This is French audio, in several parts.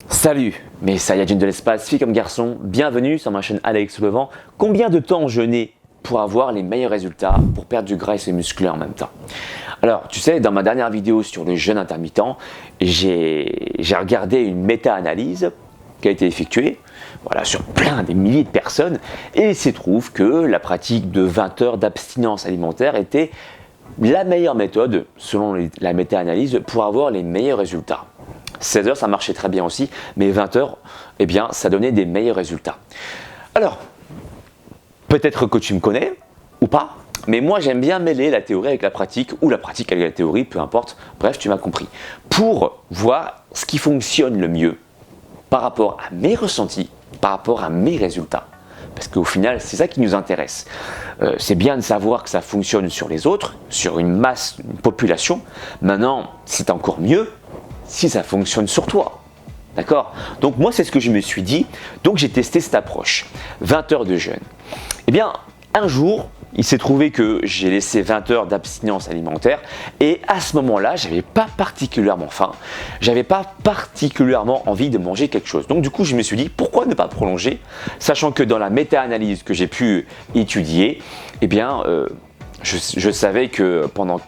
Salut mes Saiyajins de l'espace, filles comme garçons, bienvenue sur ma chaîne Alex Levent. Combien de temps jeûner pour avoir les meilleurs résultats, pour perdre du gras et se muscler en même temps? Alors, tu sais, dans ma dernière vidéo sur le jeûne intermittent, j'ai regardé une méta-analyse qui a été effectuée sur plein des milliers de personnes et il se trouve que la pratique de 20 heures d'abstinence alimentaire était la meilleure méthode, selon la méta-analyse, pour avoir les meilleurs résultats. 16 heures, ça marchait très bien aussi, mais 20 heures, eh bien, ça donnait des meilleurs résultats. Alors, peut-être que tu me connais ou pas, mais moi j'aime bien mêler la théorie avec la pratique, ou la pratique avec la théorie, peu importe, bref, tu m'as compris, pour voir ce qui fonctionne le mieux par rapport à mes ressentis, par rapport à mes résultats. Parce qu'au final, c'est ça qui nous intéresse. C'est bien de savoir que ça fonctionne sur les autres, sur une masse, une population. Maintenant, c'est encore mieux si ça fonctionne sur toi. D'accord? Donc moi, c'est ce que je me suis dit. Donc j'ai testé cette approche. 20 heures de jeûne. Eh bien, un jour, il s'est trouvé que j'ai laissé 20 heures d'abstinence alimentaire et à ce moment-là, j'avais pas particulièrement faim. J'avais pas particulièrement envie de manger quelque chose. Donc du coup, je me suis dit, pourquoi ne pas prolonger? Sachant que dans la méta-analyse que j'ai pu étudier, eh bien, je savais que pendant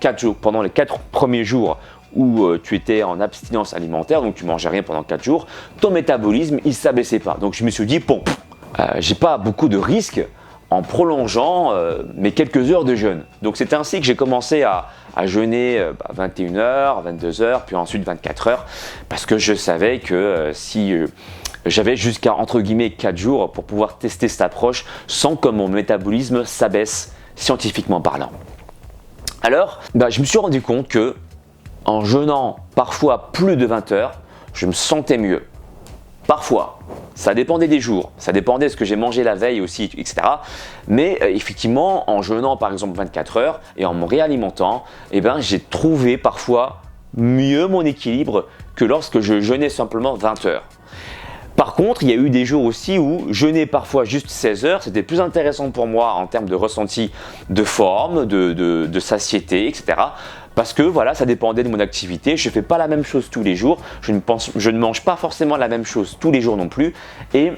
les 4 premiers jours où tu étais en abstinence alimentaire, donc tu mangeais rien pendant 4 jours, ton métabolisme, il s'abaissait pas. Donc je me suis dit, bon, j'ai pas beaucoup de risques en prolongeant mes quelques heures de jeûne. Donc c'est ainsi que j'ai commencé à jeûner 21 heures, 22 heures, puis ensuite 24 heures, parce que je savais que si j'avais jusqu'à entre guillemets 4 jours pour pouvoir tester cette approche sans que mon métabolisme s'abaisse scientifiquement parlant. Alors, je me suis rendu compte que en jeûnant parfois plus de 20 heures, je me sentais mieux. Parfois, ça dépendait des jours, ça dépendait de ce que j'ai mangé la veille aussi, etc. Mais effectivement, en jeûnant par exemple 24 heures et en me réalimentant, j'ai trouvé parfois mieux mon équilibre que lorsque je jeûnais simplement 20 heures. Par contre, il y a eu des jours aussi où jeûner parfois juste 16 heures, c'était plus intéressant pour moi en termes de ressenti de forme, de satiété, etc. Parce que voilà, ça dépendait de mon activité, je ne fais pas la même chose tous les jours, je ne mange pas forcément la même chose tous les jours non plus. Et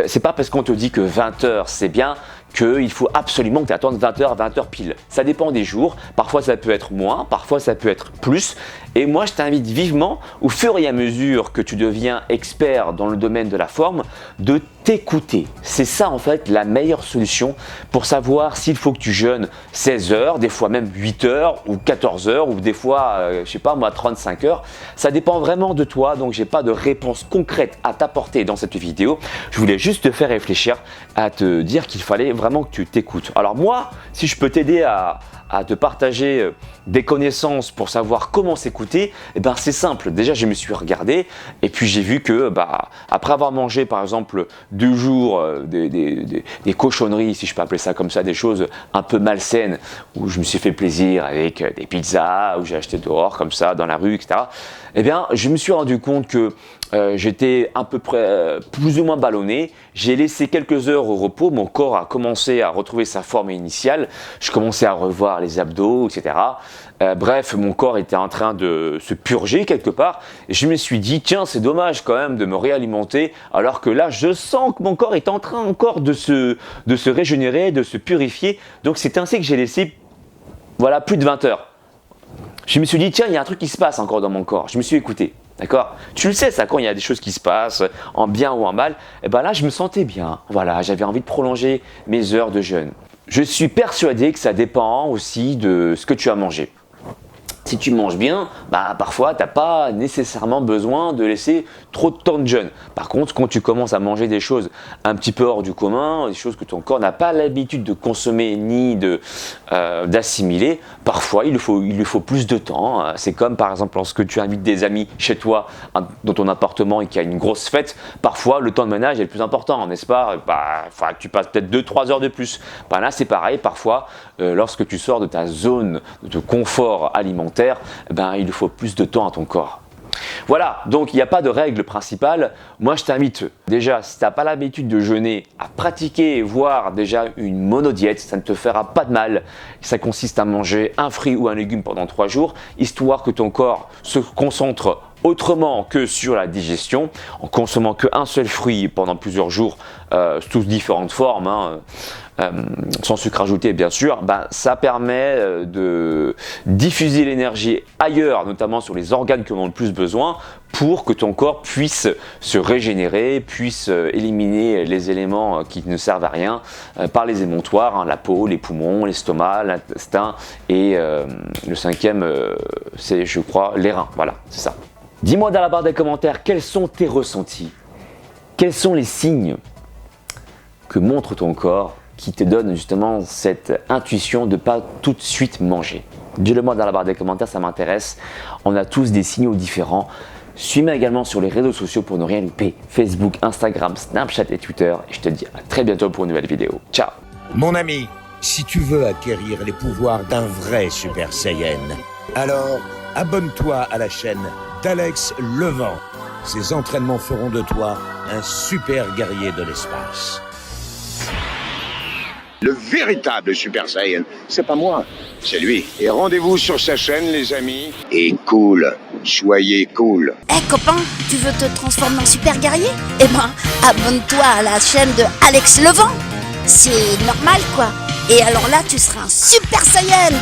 c'est pas parce qu'on te dit que 20 heures c'est bien qu'il faut absolument que tu attendes 20 heures à 20 heures pile. Ça dépend des jours, parfois ça peut être moins, parfois ça peut être plus. Et moi je t'invite vivement, au fur et à mesure que tu deviens expert dans le domaine de la forme, de t'écouter. C'est ça en fait la meilleure solution pour savoir s'il faut que tu jeûnes 16 heures, des fois même 8 heures ou 14 heures ou des fois, 35 heures. Ça dépend vraiment de toi, donc j'ai pas de réponse concrète à t'apporter dans cette vidéo. Je voulais juste te faire réfléchir, à te dire qu'il fallait vraiment que tu t'écoutes. Alors moi, si je peux t'aider à te partager des connaissances pour savoir comment s'écouter, c'est simple. Déjà, je me suis regardé et puis j'ai vu que après avoir mangé par exemple 2 jours des cochonneries, si je peux appeler ça comme ça, des choses un peu malsaines, où je me suis fait plaisir avec des pizzas, où j'ai acheté dehors comme ça, dans la rue, etc. Je me suis rendu compte que j'étais à peu près plus ou moins ballonné. J'ai laissé quelques heures au repos, mon corps a commencé à retrouver sa forme initiale, je commençais à revoir les abdos, etc. Bref, mon corps était en train de se purger quelque part et je me suis dit, tiens, c'est dommage quand même de me réalimenter alors que là, je sens que mon corps est en train encore de se régénérer, de se purifier. Donc c'est ainsi que j'ai laissé plus de 20 heures. Je me suis dit, tiens, il y a un truc qui se passe encore dans mon corps. Je me suis écouté. D'accord? Tu le sais, ça, quand il y a des choses qui se passent, en bien ou en mal, là, je me sentais bien. Voilà, j'avais envie de prolonger mes heures de jeûne. Je suis persuadé que ça dépend aussi de ce que tu as mangé. Si tu manges bien, parfois, tu n'as pas nécessairement besoin de laisser trop de temps de jeûne. Par contre, quand tu commences à manger des choses un petit peu hors du commun, des choses que ton corps n'a pas l'habitude de consommer ni d'assimiler, parfois, il lui faut plus de temps. C'est comme, par exemple, lorsque tu invites des amis chez toi, dans ton appartement et qu'il y a une grosse fête, parfois, le temps de ménage est le plus important, n'est-ce pas? Il faudra que tu passes peut-être 2-3 heures de plus. Là, c'est pareil. Parfois, lorsque tu sors de ta zone de confort alimentaire, il faut plus de temps à ton corps. Voilà, donc il n'y a pas de règle principale. Moi, je t'invite déjà, si tu n'as pas l'habitude de jeûner, à pratiquer, voire déjà une monodiète. Ça ne te fera pas de mal. Ça consiste à manger un fruit ou un légume pendant 3 jours, histoire que ton corps se concentre autrement que sur la digestion, en consommant qu'un seul fruit pendant plusieurs jours, sous différentes formes, sans sucre ajouté bien sûr, ça permet de diffuser l'énergie ailleurs, notamment sur les organes qui en ont le plus besoin, pour que ton corps puisse se régénérer, puisse éliminer les éléments qui ne servent à rien par les émonctoires, la peau, les poumons, l'estomac, l'intestin et le cinquième, c'est je crois les reins. Voilà, c'est ça. Dis-moi dans la barre des commentaires quels sont tes ressentis, quels sont les signes que montre ton corps qui te donne justement cette intuition de ne pas tout de suite manger. Dis-le-moi dans la barre des commentaires, ça m'intéresse. On a tous des signaux différents. Suis-moi également sur les réseaux sociaux pour ne rien louper. Facebook, Instagram, Snapchat et Twitter. Et je te dis à très bientôt pour une nouvelle vidéo. Ciao. Mon ami, si tu veux acquérir les pouvoirs d'un vrai Super Saiyan, alors abonne-toi à la chaîne d'Alex Levent. Ces entraînements feront de toi un super guerrier de l'espace. Le véritable Super Saiyan, c'est pas moi, c'est lui. Et rendez-vous sur sa chaîne, les amis. Et cool, soyez cool. Copain, tu veux te transformer en super guerrier? Eh ben, abonne-toi à la chaîne de Alex Levent. C'est normal, quoi. Et alors là, tu seras un Super Saiyan.